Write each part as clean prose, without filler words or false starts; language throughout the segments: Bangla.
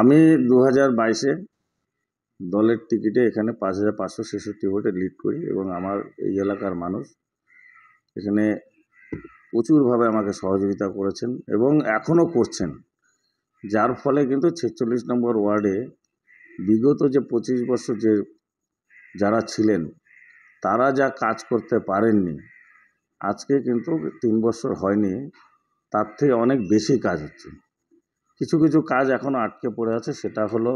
আমি 2022-এ দলের টিকিটে এখানে 5,566 ভোটে লিড করি এবং আমার এই এলাকার মানুষ এখানে প্রচুরভাবে আমাকে সহযোগিতা করেছেন এবং এখনও করছেন, যার ফলে কিন্তু 46 নম্বর ওয়ার্ডে বিগত যে 25 বছর যারা ছিলেন তারা যা কাজ করতে পারেননি, আজকে কিন্তু 3 বছর হয়নি, তার থেকে অনেক বেশি কাজ হচ্ছে। কিছু কিছু কাজ এখনও আটকে পড়ে আছে, সেটা হলো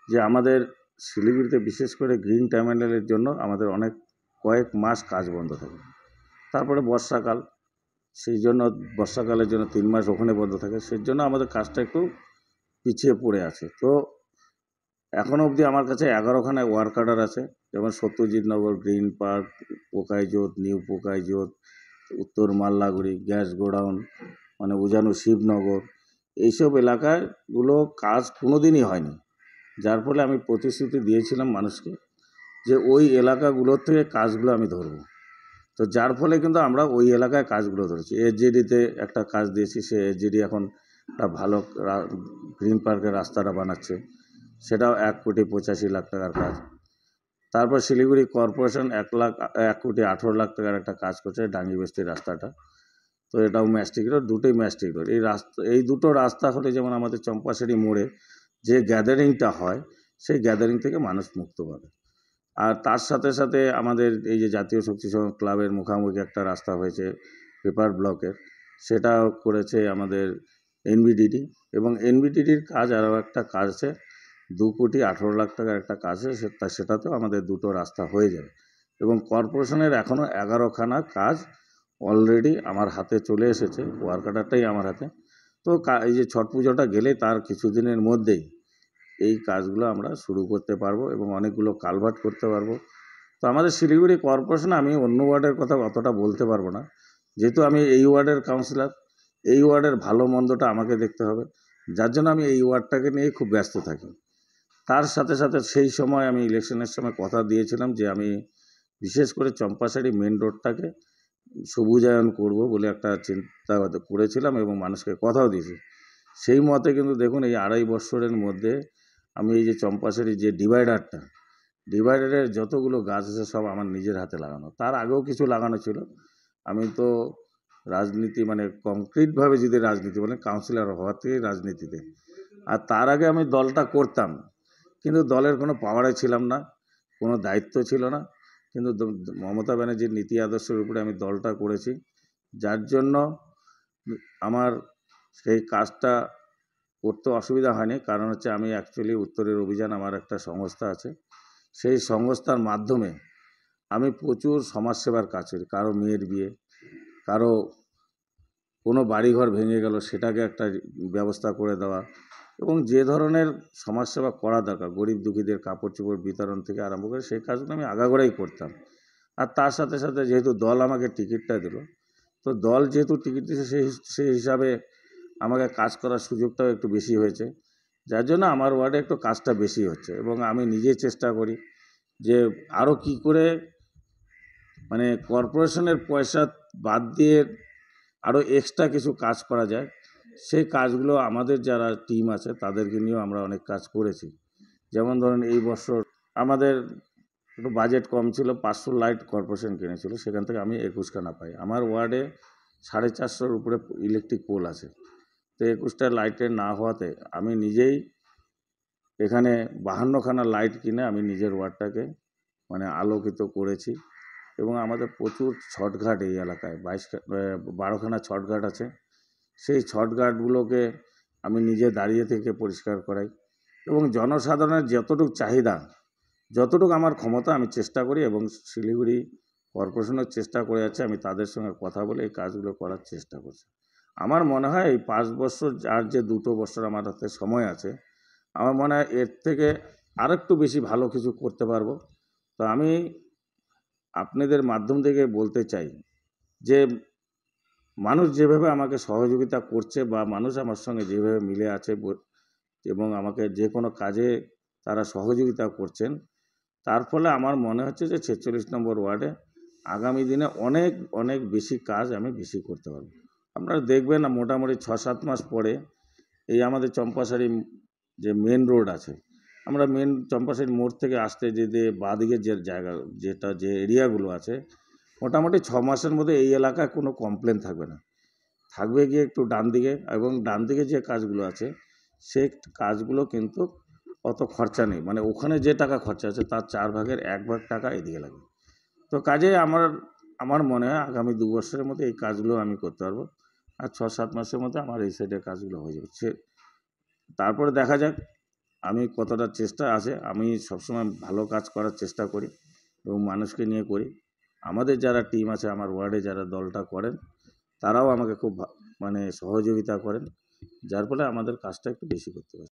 যে আমাদের শিলিগুড়িতে বিশেষ করে গ্রিন টার্মিনালের জন্য আমাদের কয়েক মাস কাজ বন্ধ থাকে। তারপরে বর্ষাকাল, সেই জন্য বর্ষাকালের জন্য 3 মাস ওখানে বন্ধ থাকে, সেই জন্য আমাদের কাজটা একটু পিছিয়ে পড়ে আছে। তো এখনও অবধি আমার কাছে 11খানা ওয়ার্ক অর্ডার আছে, যেমন সত্যজিৎনগর, গ্রিন পার্ক, পোকাইজোত, নিউ পোকাইজোত, উত্তর মাল্লাগুড়ি, গ্যাস গোডাউন, মানে উজানু শিবনগর, এইসব এলাকাগুলো কাজ কোনোদিনই হয়নি। যার ফলে আমি প্রতিশ্রুতি দিয়েছিলাম মানুষকে যে ওই এলাকাগুলোর থেকে কাজগুলো আমি ধরবো। তো যার ফলে কিন্তু আমরা ওই এলাকায় কাজগুলো ধরেছি। এসজিডিতে একটা কাজ দিয়েছি, সে এসজিডি এখন একটা ভালো গ্রিন পার্কের রাস্তাটা বানাচ্ছে, সেটাও 1,85,00,000 টাকার কাজ। তারপর শিলিগুড়ি কর্পোরেশন 1,18,00,000 টাকার একটা কাজ করছে ডাঙ্গিবস্তির রাস্তাটা, তো এটাও ম্যাস্টিক রোড, দুটোই ম্যাস্টিক রোড। এই দুটো রাস্তা হলে যেমন আমাদের চম্পাশাড়ি মোড়ে যে গ্যাদারিংটা হয়, সেই গ্যাদারিং থেকে মানুষ মুক্ত পাবে। আর তার সাথে সাথে আমাদের এই যে জাতীয় শক্তি সংঘ ক্লাবের মুখোমুখি একটা রাস্তা হয়েছে পেপার ব্লকের, সেটাও করেছে আমাদের এনবিডিডি, এবং এনবিডিডির কাজ আরও একটা কাজ আছে 2,18,00,000 টাকার একটা কাজ আছে, সেটাতেও আমাদের দুটো রাস্তা হয়ে যাবে। এবং কর্পোরেশনের এখনও 11খানা কাজ অলরেডি আমার হাতে চলে এসেছে, ওয়ার্ক অর্ডারটাই আমার হাতে। তো এই যে ছট পুজোটা গেলে তার কিছুদিনের মধ্যেই এই কাজগুলো আমরা শুরু করতে পারবো এবং অনেকগুলো কালভার্ট করতে পারবো। তো আমাদের শিলিগুড়ি কর্পোরেশনে আমি অন্য ওয়ার্ডের কথা অতটা বলতে পারবো না, যেহেতু আমি এই ওয়ার্ডের কাউন্সিলর, এই ওয়ার্ডের ভালো মন্দটা আমাকে দেখতে হবে, যার জন্য আমি এই ওয়ার্ডটাকে নিয়ে খুব ব্যস্ত থাকি। তার সাথে সাথে সেই সময় আমি ইলেকশনের সময় কথা দিয়েছিলাম যে আমি বিশেষ করে চম্পাশাড়ি মেন রোডটাকে সবুজায়ন করব বলে একটা চিন্তা করেছিলাম এবং মানুষকে কথাও দিয়েছি। সেই মতে কিন্তু দেখুন এই 2.5 বছরের মধ্যে আমি এই যে চম্পাশাড়ি যে ডিভাইডারের যতগুলো গাছ আছে সব আমার নিজের হাতে লাগানো। তার আগেও কিছু লাগানো ছিল। আমি তো রাজনীতি মানে কংক্রিটভাবে যদি রাজনীতি মানে কাউন্সিলর হওয়ার থেকেই রাজনীতিতে, আর তার আগে আমি দলটা করতাম, কিন্তু দলের কোনো পাওয়ারে ছিলাম না, কোনো দায়িত্ব ছিল না। কিন্তু মমতা ব্যানার্জির নীতি আদর্শের উপরে আমি দলটা করেছি, যার জন্য আমার সেই কাজটা করতে অসুবিধা হয়নি। কারণ হচ্ছে আমি অ্যাকচুয়ালি উত্তরের অভিযান আমার একটা সংস্থা আছে, সেই সংস্থার মাধ্যমে আমি প্রচুর সমাজসেবার কাজ করি। কারো মেয়ের বিয়ে, কারো কোনো বাড়িঘর ভেঙে গেল সেটাকে একটা ব্যবস্থা করে দেওয়া, এবং যে ধরনের সমাজসেবা করা দরকার গরিব দুঃখীদের কাপড় চোপড় বিতরণ থেকে আরম্ভ করে সেই কাজগুলো আমি আগাগোড়াই করতাম। আর তার সাথে সাথে যেহেতু দল আমাকে টিকিটটা দিল, তো দল যেহেতু টিকিট দিয়েছে সেই হিসাবে আমাকে কাজ করার সুযোগটাও একটু বেশি হয়েছে, যার জন্য আমার ওয়ার্ডে একটু কাজটা বেশি হচ্ছে। এবং আমি নিজে চেষ্টা করি যে আরও কি করে মানে কর্পোরেশনের পয়সা বাদ দিয়ে আরও এক্সট্রা কিছু কাজ করা যায়, সেই কাজগুলো আমাদের যারা টিম আছে তাদেরকে নিয়েও আমরা অনেক কাজ করেছি। যেমন ধরুন এই বছর আমাদের একটু বাজেট কম ছিল, 500 লাইট কর্পোরেশন কিনেছিল, সেখান থেকে আমি 21খানা পাই। আমার ওয়ার্ডে 450-র উপরে ইলেকট্রিক পোল আছে, তো 21টা লাইটের না হওয়াতে আমি নিজেই এখানে 52খানা লাইট কিনে আমি নিজের ওয়ার্ডটাকে মানে আলোকিত করেছি। এবং আমাদের প্রচুর ছটঘাট এই এলাকায় 12খানা ছটঘাট আছে, সেই ছটঘাটগুলোকে আমি নিজে দাঁড়িয়ে থেকে পরিষ্কার করাই। এবং জনসাধারণের যতটুকু চাহিদা, যতটুকু আমার ক্ষমতা আমি চেষ্টা করি, এবং শিলিগুড়ি কর্পোরেশনের চেষ্টা করে যাচ্ছে, আমি তাদের সঙ্গে কথা বলে এই কাজগুলো করার চেষ্টা করছি। আমার মনে হয় এই 5 বছর আর যে 2 বছর আমার হাতে সময় আছে, আমার মনে হয় এর থেকে আরেকটু বেশি ভালো কিছু করতে পারবো। তো আমি আপনাদের মাধ্যম থেকে বলতে চাই যে মানুষ যেভাবে আমাকে সহযোগিতা করছে বা মানুষ আমার সঙ্গে যেভাবে মিলে আছে এবং আমাকে যে কোনো কাজে তারা সহযোগিতা করছেন, তার ফলে আমার মনে হচ্ছে যে 46 নম্বর ওয়ার্ডে আগামী দিনে অনেক অনেক বেশি কাজ আমি বেশি করতে পারবো। আপনারা দেখবেন না মোটামুটি 6-7 মাস পরে এই আমাদের চম্পাশাড়ি যে মেন রোড আছে, আমরা মেন চম্পাশাড়ি মোড় থেকে আসতে যে বাঁদিকের যে জায়গা যে এরিয়াগুলো আছে, মোটামুটি 6 মাসের মধ্যে এই এলাকায় কোনো কমপ্লেন থাকবে না। থাকবে গিয়ে একটু ডান দিকে, এবং ডান দিকে যে কাজগুলো আছে সেই কাজগুলো কিন্তু অত খরচা নেই, মানে ওখানে যে টাকা খরচা আছে তার 4 ভাগের 1 ভাগ টাকা এদিকে লাগে। তো কাজে আমার মনে হয় আগামী 2 বছরের মধ্যে এই কাজগুলো আমি করতে পারবো, আর 6-7 মাসের মধ্যে আমার এই সাইডের কাজগুলো হয়ে যাবে। তারপরে দেখা যাক আমি কতটা চেষ্টা আছে। আমি সবসময় ভালো কাজ করার চেষ্টা করি এবং মানুষকে নিয়ে করি। আমাদের যারা টিম আছে, আমার ওয়ার্ডে যারা দলটা করেন, তারাও আমাকে খুব মানে সহযোগিতা করেন, যার ফলে আমাদের কাজটা একটু বেশি করতে পারি।